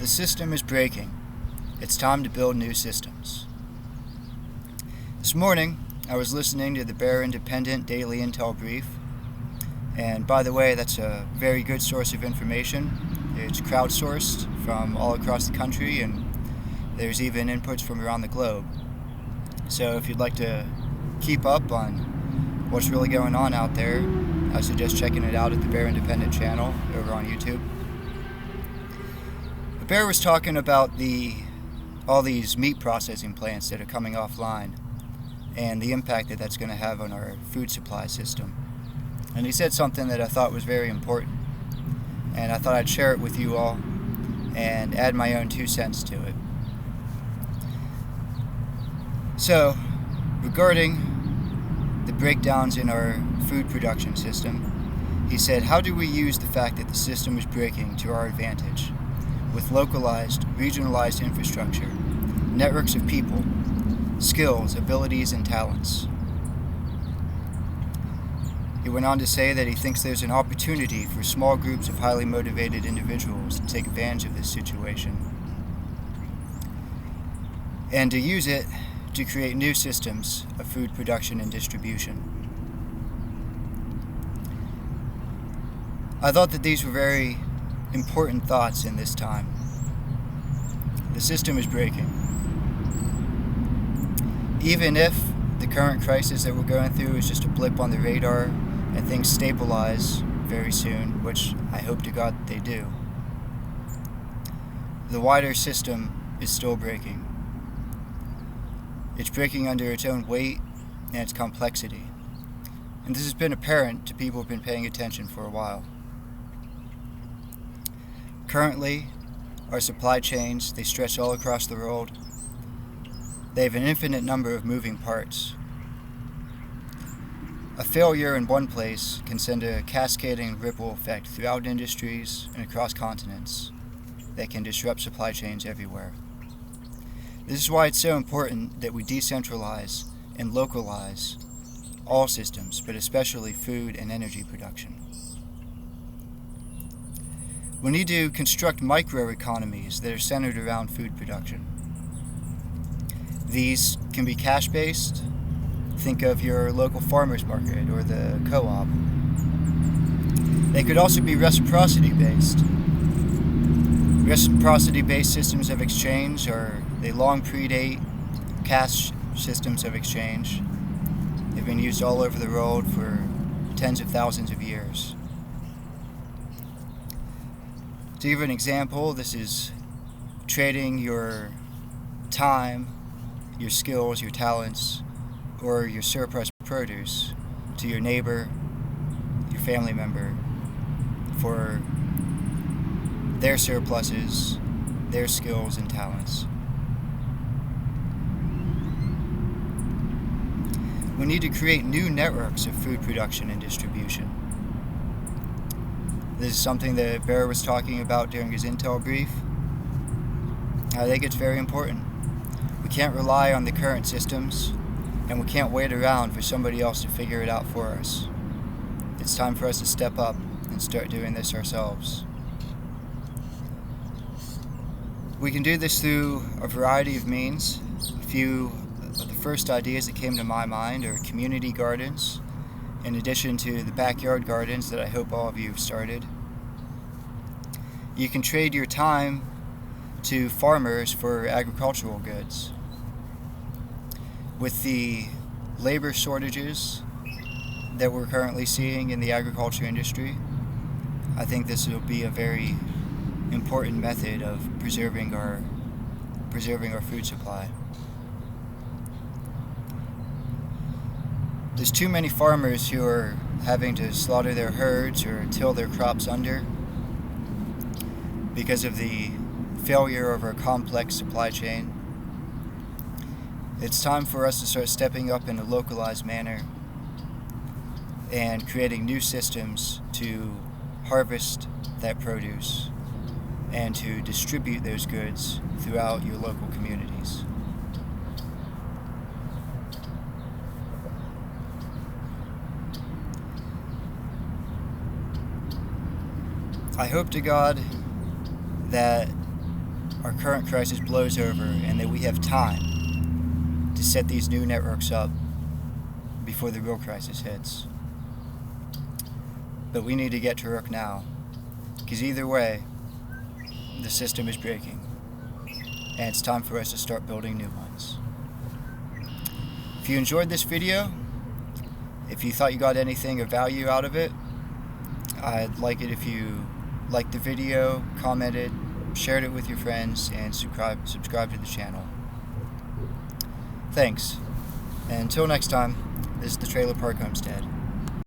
The system is breaking. It's time to build new systems. This morning, I was listening to the Bear Independent Daily Intel Brief. And by the way, that's a very good source of information. It's crowdsourced from all across the country, and there's even inputs from around the globe. So if you'd like to keep up on what's really going on out there, I suggest checking it out at the Bear Independent channel over on YouTube. The Bear was talking about all these meat processing plants that are coming offline and the impact that that's going to have on our food supply system. And he said something that I thought was very important, and I thought I'd share it with you all and add my own 2 cents to it. So, regarding the breakdowns in our food production system, he said, how do we use the fact that the system is breaking to our advantage with localized, regionalized infrastructure, networks of people, skills, abilities, and talents? He went on to say that he thinks there's an opportunity for small groups of highly motivated individuals to take advantage of this situation and to use it to create new systems of food production and distribution. I thought that these were very important thoughts in this time. The system is breaking. Even if the current crisis that we're going through is just a blip on the radar and things stabilize very soon, which I hope to God they do, the wider system is still breaking. It's breaking under its own weight and its complexity. And this has been apparent to people who've been paying attention for a while. Currently, our supply chains, they stretch all across the world. They have an infinite number of moving parts. A failure in one place can send a cascading ripple effect throughout industries and across continents that can disrupt supply chains everywhere. This is why it's so important that we decentralize and localize all systems, but especially food and energy production. We need to construct microeconomies that are centered around food production. These can be cash-based. Think of your local farmer's market or the co-op. They could also be reciprocity-based. Reciprocity-based systems of exchange they long predate cash systems of exchange. They've been used all over the world for tens of thousands of years. To give an example, this is trading your time, your skills, your talents, or your surplus produce to your neighbor, your family member, for their surpluses, their skills and talents. We need to create new networks of food production and distribution. This is something that Bear was talking about during his Intel brief. I think it's very important. We can't rely on the current systems, and we can't wait around for somebody else to figure it out for us. It's time for us to step up and start doing this ourselves. We can do this through a variety of means. A few of the first ideas that came to my mind are community gardens, in addition to the backyard gardens that I hope all of you have started. You can trade your time to farmers for agricultural goods. With the labor shortages that we're currently seeing in the agriculture industry, I think this will be a very important method of preserving our food supply. There's too many farmers who are having to slaughter their herds or till their crops under because of the failure of our complex supply chain. It's time for us to start stepping up in a localized manner and creating new systems to harvest that produce and to distribute those goods throughout your local communities. I hope to God that our current crisis blows over and that we have time to set these new networks up before the real crisis hits. But we need to get to work now, because either way, the system is breaking, and it's time for us to start building new ones. If you enjoyed this video, if you thought you got anything of value out of it, I'd like it if you liked the video, commented, shared it with your friends, and subscribe to the channel. Thanks. And until next time, this is the Trailer Park Homestead.